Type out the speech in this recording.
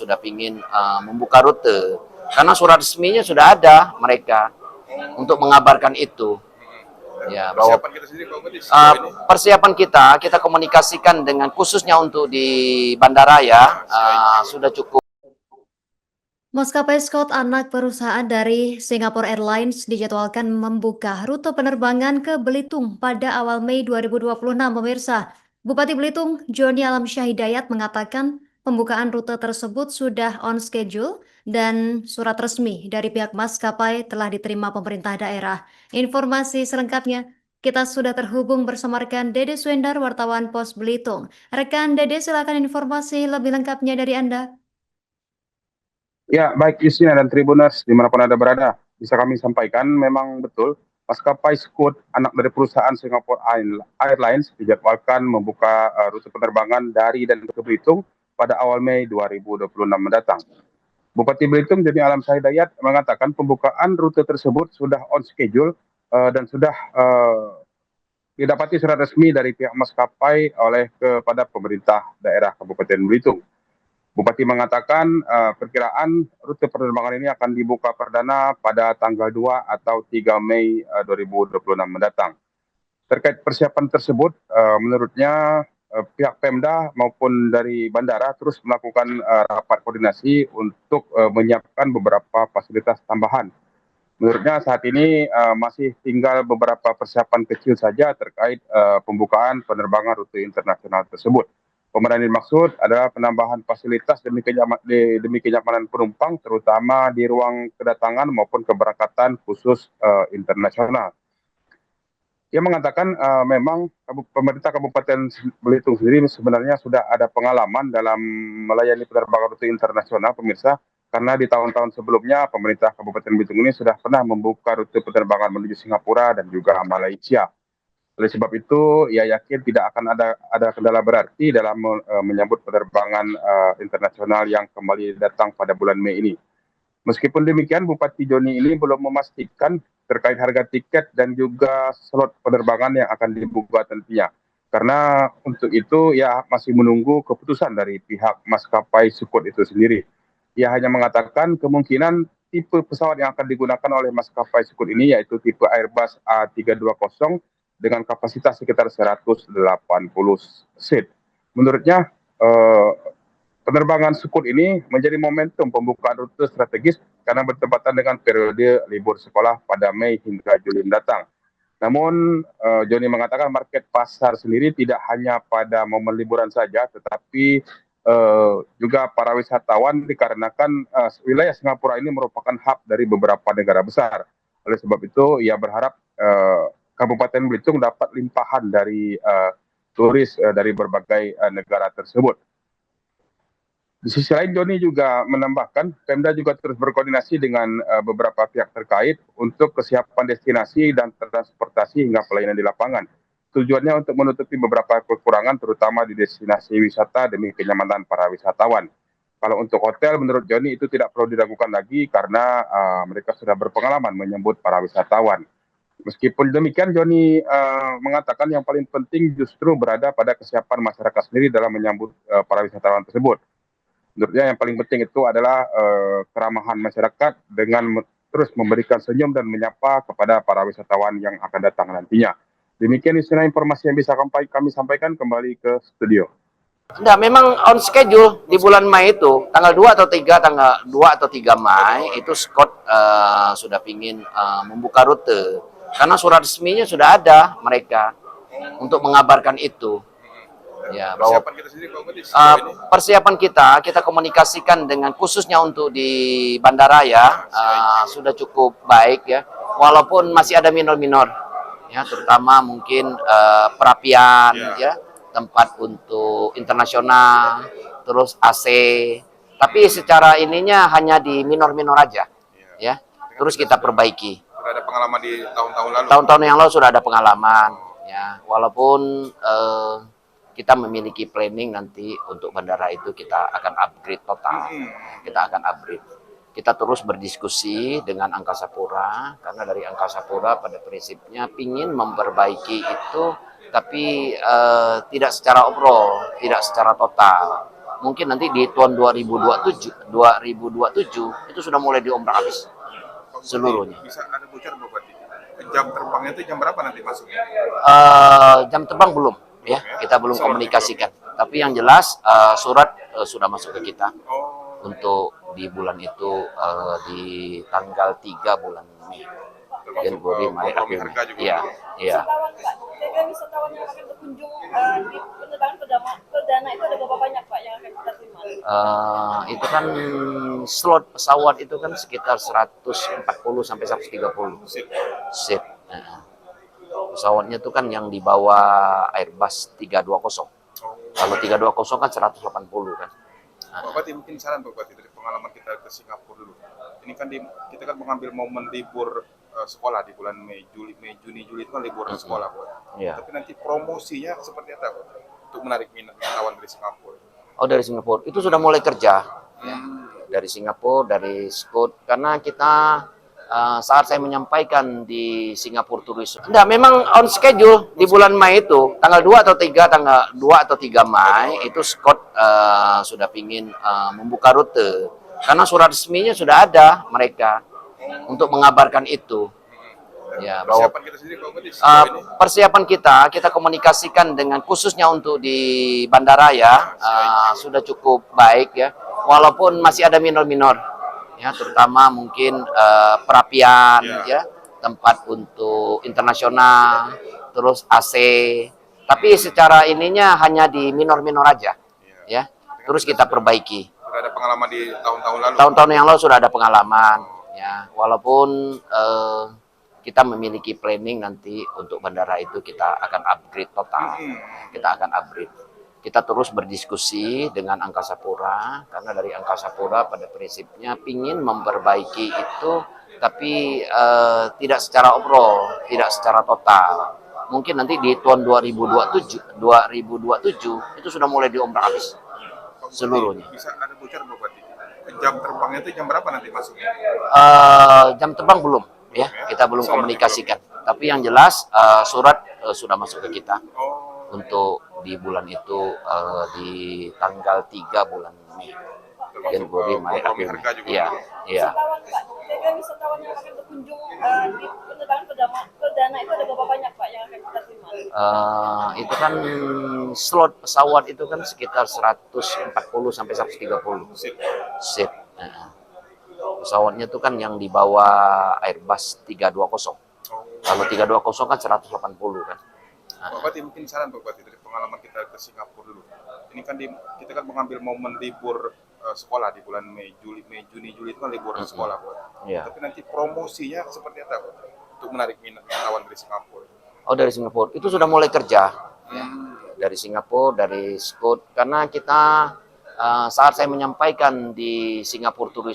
sudah ingin membuka rute karena surat resminya sudah ada mereka untuk mengabarkan itu. Ya, bahwa persiapan kita komunikasikan dengan khususnya untuk di bandara ya sudah cukup. Maskapai Scott, anak perusahaan dari Singapore Airlines, dijadwalkan membuka rute penerbangan ke Belitung pada awal Mei 2026, pemirsa. Bupati Belitung, Joni Alamsyah Hidayat, mengatakan pembukaan rute tersebut sudah on schedule dan surat resmi dari pihak maskapai telah diterima pemerintah daerah. Informasi selengkapnya kita sudah terhubung bersama rekan Dede Swendar, wartawan Pos Belitung. Rekan Dede, silakan informasi lebih lengkapnya dari Anda. Ya, baik Yusina dan Tribuners dimanapun Anda berada, bisa kami sampaikan memang betul maskapai Scoot, anak dari perusahaan Singapore Airlines, dijadwalkan membuka rute penerbangan dari dan ke Belitung pada awal Mei 2026 mendatang. Bupati Belitung Joni Alamsyah Hidayat mengatakan pembukaan rute tersebut sudah on schedule dan sudah didapati surat resmi dari pihak maskapai kepada pemerintah daerah Kabupaten Belitung. Bupati mengatakan perkiraan rute penerbangan ini akan dibuka perdana pada tanggal 2 atau 3 Mei 2026 mendatang. Terkait persiapan tersebut, menurutnya pihak Pemda maupun dari bandara terus melakukan rapat koordinasi untuk menyiapkan beberapa fasilitas tambahan. Menurutnya saat ini masih tinggal beberapa persiapan kecil saja terkait pembukaan penerbangan rute internasional tersebut. Pemeran yang dimaksud adalah penambahan fasilitas demi kenyamanan penumpang, terutama di ruang kedatangan maupun keberangkatan khusus internasional. Ia mengatakan memang pemerintah Kabupaten Belitung sendiri sebenarnya sudah ada pengalaman dalam melayani penerbangan rute internasional, pemirsa, karena di tahun-tahun sebelumnya pemerintah Kabupaten Belitung ini sudah pernah membuka rute penerbangan menuju Singapura dan juga Malaysia. Oleh sebab itu, ia yakin tidak akan ada kendala berarti dalam menyambut penerbangan internasional yang kembali datang pada bulan Mei ini. Meskipun demikian, Bupati Joni ini belum memastikan terkait harga tiket dan juga slot penerbangan yang akan dibuka tentunya. Karena untuk itu, ia masih menunggu keputusan dari pihak maskapai Scoot itu sendiri. Ia hanya mengatakan kemungkinan tipe pesawat yang akan digunakan oleh maskapai Scoot ini yaitu tipe Airbus A320 dengan kapasitas sekitar 180 seat. Menurutnya, penerbangan Scoot ini menjadi momentum pembukaan rute strategis karena bertepatan dengan periode libur sekolah pada Mei hingga Juli mendatang. Namun, Joni mengatakan market pasar sendiri tidak hanya pada momen liburan saja, tetapi juga para wisatawan dikarenakan wilayah Singapura ini merupakan hub dari beberapa negara besar. Oleh sebab itu, ia berharap Kabupaten Belitung dapat limpahan dari turis dari berbagai negara tersebut. Di sisi lain, Joni juga menambahkan, Pemda juga terus berkoordinasi dengan beberapa pihak terkait untuk kesiapan destinasi dan transportasi hingga pelayanan di lapangan. Tujuannya untuk menutupi beberapa kekurangan, terutama di destinasi wisata demi kenyamanan para wisatawan. Kalau untuk hotel, menurut Joni itu tidak perlu diragukan lagi karena mereka sudah berpengalaman menyambut para wisatawan. Meskipun demikian, Joni mengatakan yang paling penting justru berada pada kesiapan masyarakat sendiri dalam menyambut para wisatawan tersebut. Menurutnya yang paling penting itu adalah keramahan masyarakat dengan terus memberikan senyum dan menyapa kepada para wisatawan yang akan datang nantinya. Demikian istilah informasi yang bisa kami sampaikan, kembali ke studio. Enggak, memang on schedule di bulan Mei itu, tanggal 2 atau 3 Mei, itu Scott sudah ingin membuka rute. Karena surat resminya sudah ada mereka untuk mengabarkan itu. Ya, bahwa persiapan kita komunikasikan dengan khususnya untuk di bandara ya sudah cukup baik ya, walaupun masih ada minor-minor ya, terutama mungkin perapian ya, tempat untuk internasional, terus AC, tapi secara ininya hanya di minor-minor aja ya, terus kita perbaiki. Sudah ada pengalaman di tahun-tahun lalu. Tahun-tahun yang lalu sudah ada pengalaman ya, walaupun kita memiliki planning nanti untuk bandara itu kita akan upgrade total. Kita akan upgrade. Kita terus berdiskusi dengan Angkasa Pura, karena dari Angkasa Pura pada prinsipnya ingin memperbaiki itu, tapi tidak secara overall, tidak secara total. mungkin nanti di tahun 2027 itu sudah mulai diombrak habis seluruhnya. Bisa ada bocor nggak berarti? Jam terbangnya itu jam berapa nanti masuknya? Jam terbang belum, ya kita belum komunikasikan. Tapi yang jelas surat sudah masuk ke kita untuk di bulan itu di tanggal 3 bulan Mei. Februari, Maret, April. Iya, iya. Wisatawan Pak, kira-kira wisatawan yang akan berkunjung di penerbangan perdana itu ada berapa banyak Pak yang akan kita terima? Itu kan slot pesawat itu kan sekitar 140 sampai 130 seat. Pesawatnya itu kan yang dibawa Airbus 320. Kalau 320 kan 180 kan. Pak Bupati, mungkin saran Pak Bupati dari pengalaman kita ke Singapura dulu. Ini kan kita kan mengambil momen libur sekolah di bulan Mei, Juni, Juli itu kan libur sekolah, Pak. Iya. Tapi nanti promosinya seperti apa, Pak? Untuk menarik minat wisatawan dari Singapura. Oh, dari Singapura itu sudah mulai kerja. Dari Singapura, dari Scoot, karena kita saat saya menyampaikan di Singapura Tourism. Enggak, memang on schedule di bulan Mei itu, tanggal 2 atau 3 Mei itu Scott sudah pingin membuka rute. Karena surat resminya sudah ada mereka untuk mengabarkan itu. Ya, bahwa Persiapan kita sendiri Pak Bupati sejauh ini. persiapan kita komunikasikan dengan khususnya untuk di bandara ya sudah cukup baik ya, walaupun masih ada minor-minor ya, terutama mungkin perapian ya, tempat untuk internasional, terus AC, tapi secara ininya hanya di minor-minor aja ya, terus kita perbaiki. Sudah ada pengalaman di tahun-tahun lalu. Tahun-tahun yang lalu sudah ada pengalaman ya, walaupun kita memiliki planning nanti untuk bandara itu kita akan upgrade total. Kita akan upgrade. Kita terus berdiskusi dengan Angkasa Pura, karena dari Angkasa Pura pada prinsipnya pingin memperbaiki itu, tapi tidak secara overall, tidak secara total. Mungkin nanti di tahun 2027 itu sudah mulai diombrak habis seluruhnya. Bisa ada bocor Pak Bupati? Jam terbangnya itu jam berapa nanti masuknya? Jam terbang belum, ya kita belum komunikasikan. Tapi yang jelas surat sudah masuk ke kita untuk di bulan itu di tanggal 3 bulan Mei. Februari, Maret, April. Iya, iya. Wisatawan Pak, kira-kira wisatawan yang akan berkunjung di penerbangan perdana itu ada berapa banyak Pak yang akan kita terima? Itu kan slot pesawat itu kan sekitar 140 sampai 130 seat. Pesawatnya itu kan yang dibawa Airbus 320. Kalau 320 kan 180 kan. Pak Bupati, mungkin saran Pak Bupati dari pengalaman kita ke Singapura dulu. Ini kan kita kan mengambil momen libur sekolah di bulan Mei, Juni, Juli itu kan libur sekolah, Pak. Iya. Tapi nanti promosinya seperti apa, Pak? Untuk menarik minat wisatawan dari Singapura. Oh, dari Singapura itu sudah mulai kerja. Dari Singapura, dari Scoot, karena kita saat saya menyampaikan di Singapura Tourism